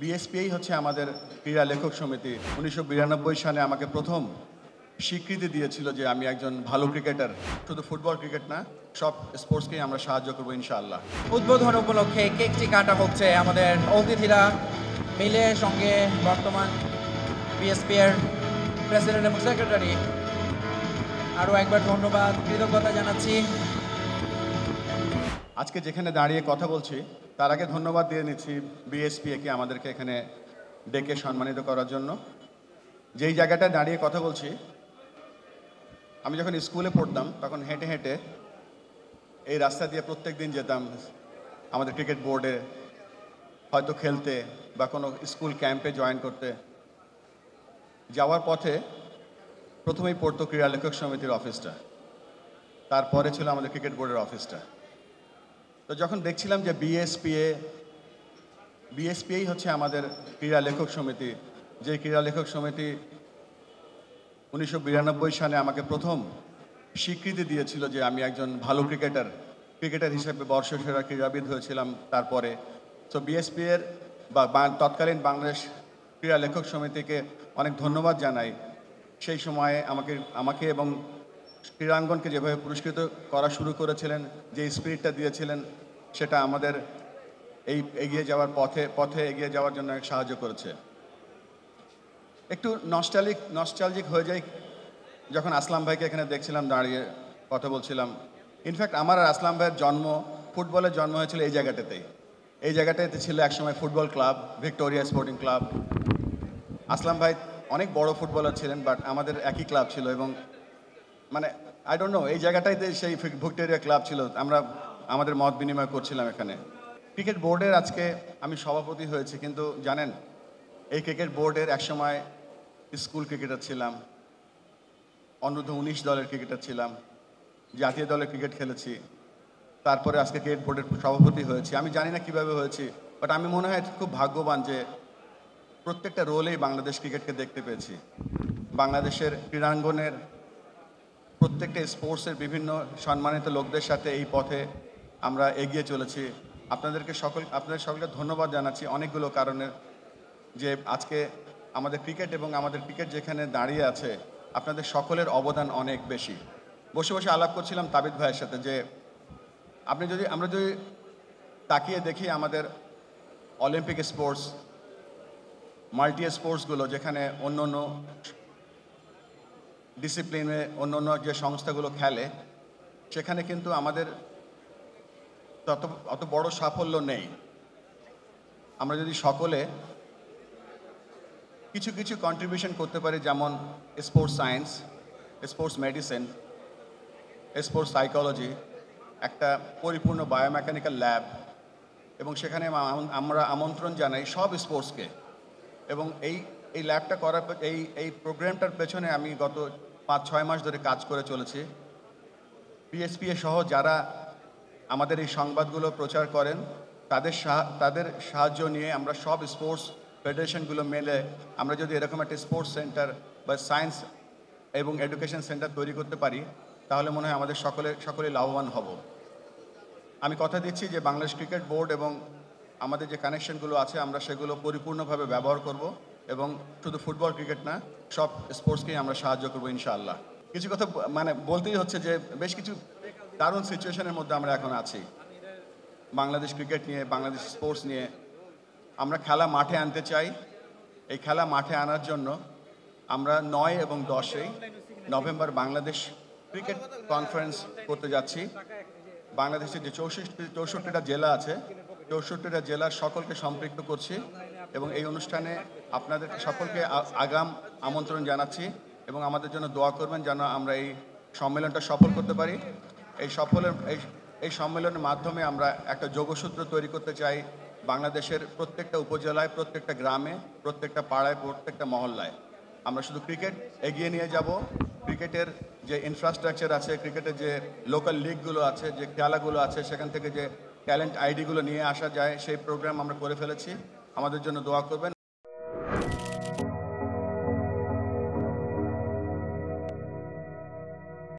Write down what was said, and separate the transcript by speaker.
Speaker 1: বিএসপিআই হচ্ছে আমাদের ক্রীড়া লেখক সমিতি। 1992 সালে আমাকে প্রথম স্বীকৃতি দিয়েছিল যে আমি একজন ভালো ক্রিকেটার। শুধু ফুটবল ক্রিকেট না, সব স্পোর্টসকেই আমরা সাহায্য করবো ইনশাআল্লাহ।
Speaker 2: উদ্বোধন উপলক্ষে কেকটি কাটা হচ্ছে আমাদের অতিথিরা মিলে, সঙ্গে বর্তমান বিএসপি এর প্রেসিডেন্ট এবং সেক্রেটারি। আরও একবার ধন্যবাদ, কৃতজ্ঞতা জানাচ্ছি।
Speaker 1: আজকে যেখানে দাঁড়িয়ে কথা বলছি তার আগে ধন্যবাদ দিয়ে নিচ্ছি বিএসপিএকে আমাদেরকে এখানে ডেকে সম্মানিত করার জন্য। যেই জায়গাটায় দাঁড়িয়ে কথা বলছি, আমি যখন স্কুলে পড়তাম তখন হেঁটে হেঁটে এই রাস্তা দিয়ে প্রত্যেক দিন যেতাম আমাদের ক্রিকেট বোর্ডে হয়তো খেলতে বা কোনো স্কুল ক্যাম্পে জয়েন করতে। যাওয়ার পথে প্রথমেই পড়তো ক্রীড়া লেখক সমিতির অফিসটা, তারপরে ছিল আমাদের ক্রিকেট বোর্ডের অফিসটা। তো যখন দেখছিলাম যে বিএসপিআই হচ্ছে আমাদের ক্রীড়া লেখক সমিতি, যে ক্রীড়া লেখক সমিতি 1992 সালে আমাকে প্রথম স্বীকৃতি দিয়েছিল যে আমি একজন ভালো ক্রিকেটার হিসেবে বর্ষসেরা ক্রীড়াবিদ হয়েছিলাম তারপরে। তো বিএসপি এর তৎকালীন বাংলাদেশ ক্রীড়া লেখক সমিতিকে অনেক ধন্যবাদ জানাই। সেই সময়ে আমাকে এবং ক্রীড়াঙ্গনকে যেভাবে পুরস্কৃত করা শুরু করেছিলেন, যে স্পিরিটটা দিয়েছিলেন, সেটা আমাদের এই এগিয়ে যাওয়ার পথে এগিয়ে যাওয়ার জন্য সাহায্য করেছে। একটু নস্টালজিক হয়ে যাই যখন আসলাম ভাইকে এখানে দেখছিলাম দাঁড়িয়ে কথা বলছিলাম। ইনফ্যাক্ট আমার আর আসলাম ভাইয়ের ফুটবলের জন্ম হয়েছিল এই জায়গাটাতেই। এই জায়গাটাতে ছিল একসময় football club, Victoria sporting club. Aslam ভাই অনেক বড় ফুটবলার ছিলেন, বাট আমাদের একই ক্লাব ছিল এবং মানে আই ডোন্ট নো, এই জায়গাটাইতে সেই ভিক্টোরিয়া ক্লাব ছিল। আমরা আমাদের মত বিনিময় করছিলাম এখানে। ক্রিকেট বোর্ডের আজকে আমি সভাপতি হয়েছি, কিন্তু জানেন এই ক্রিকেট বোর্ডের একসময় স্কুল ক্রিকেটার ছিলাম, অনূর্ধ্ব-19 দলের ক্রিকেটার ছিলাম, জাতীয় দলের ক্রিকেট খেলেছি, তারপরে আজকে ক্রিকেট বোর্ডের সভাপতি হয়েছি। আমি জানি না কিভাবে হয়েছি, বাট আমি মনে হয় খুব ভাগ্যবান যে প্রত্যেকটা রোলেই বাংলাদেশ ক্রিকেটকে দেখতে পেয়েছি। বাংলাদেশের ক্রীড়াঙ্গনের প্রত্যেকটা স্পোর্টসের বিভিন্ন সম্মানিত লোকদের সাথে এই পথে আমরা এগিয়ে চলেছি। আপনাদের সকলকে ধন্যবাদ জানাচ্ছি অনেকগুলো কারণে, যে আজকে আমাদের ক্রিকেট এবং আমাদের ক্রিকেট যেখানে দাঁড়িয়ে আছে, আপনাদের সকলের অবদান অনেক বেশি। বসে বসে আলাপ করছিলাম তাবিদ ভাইয়ের সাথে যে আমরা যদি তাকিয়ে দেখি আমাদের অলিম্পিক স্পোর্টস, মাল্টি স্পোর্টসগুলো, যেখানে অন্য অন্য ডিসিপ্লিনে অন্য অন্য যে সংস্থাগুলো খেলে, সেখানে কিন্তু আমাদের অত বড় সাফল্য নেই। আমরা যদি সকলে কিছু কিছু কন্ট্রিবিউশন করতে পারি, যেমন sports science, sports medicine, sports psychology, একটা পরিপূর্ণ বায়োমেকানিক্যাল ল্যাব, এবং সেখানে আমরা আমন্ত্রণ জানাই সব স্পোর্টসকে। এবং এই ল্যাবটা করার এই প্রোগ্রামটার পেছনে আমি গত 5-6 মাস ধরে কাজ করে চলেছি। বিএসপিএ সহ যারা আমাদের এই সংবাদগুলো প্রচার করেন, তাদের সাহায্য নিয়ে আমরা সব স্পোর্টস ফেডারেশনগুলো মেলে আমরা যদি এরকম একটা স্পোর্টস সেন্টার বা সায়েন্স এবং এডুকেশন সেন্টার তৈরি করতে পারি, তাহলে মনে হয় আমাদের সকলেই লাভবান হব। আমি কথা দিচ্ছি যে বাংলাদেশ ক্রিকেট বোর্ড এবং আমাদের যে কানেকশনগুলো আছে, আমরা সেগুলো পরিপূর্ণভাবে ব্যবহার করব এবং শুধু ফুটবল ক্রিকেট না, সব স্পোর্টসকেই আমরা সাহায্য করবো ইনশাআল্লাহ। কিছু কথা বলতেই হচ্ছে যে বেশ কিছু দারুণ সিচুয়েশনের মধ্যে আমরা এখন আছি। বাংলাদেশ ক্রিকেট নিয়ে, বাংলাদেশ স্পোর্টস নিয়ে আমরা খেলা মাঠে আনতে চাই। এই খেলা মাঠে আনার জন্য আমরা 9 এবং 10 নভেম্বর বাংলাদেশ ক্রিকেট কনফারেন্স করতে যাচ্ছি। বাংলাদেশের যে 64টা জেলা আছে, 64টা জেলার সকলকে সম্পৃক্ত করছি এবং এই অনুষ্ঠানে আপনাদের সকলকে আগাম আমন্ত্রণ জানাচ্ছি এবং আমাদের জন্য দোয়া করবেন যেন আমরা এই সম্মেলনটা সফল করতে পারি। এই সম্মেলনের মাধ্যমে আমরা একটা যোগসূত্র তৈরি করতে চাই বাংলাদেশের প্রত্যেকটা উপজেলায়, প্রত্যেকটা গ্রামে, প্রত্যেকটা পাড়ায়, প্রত্যেকটা মহল্লায়। আমরা শুধু ক্রিকেট এগিয়ে নিয়ে যাব, ক্রিকেটের যে ইনফ্রাস্ট্রাকচার আছে, ক্রিকেটের যে লোকাল লিগগুলো আছে, যে খেলাগুলো আছে, সেখান থেকে যে ট্যালেন্ট আইডিগুলো নিয়ে আসা যায়, সেই প্রোগ্রাম আমরা করে ফেলেছি। আমাদের জন্য দোয়া করবেন।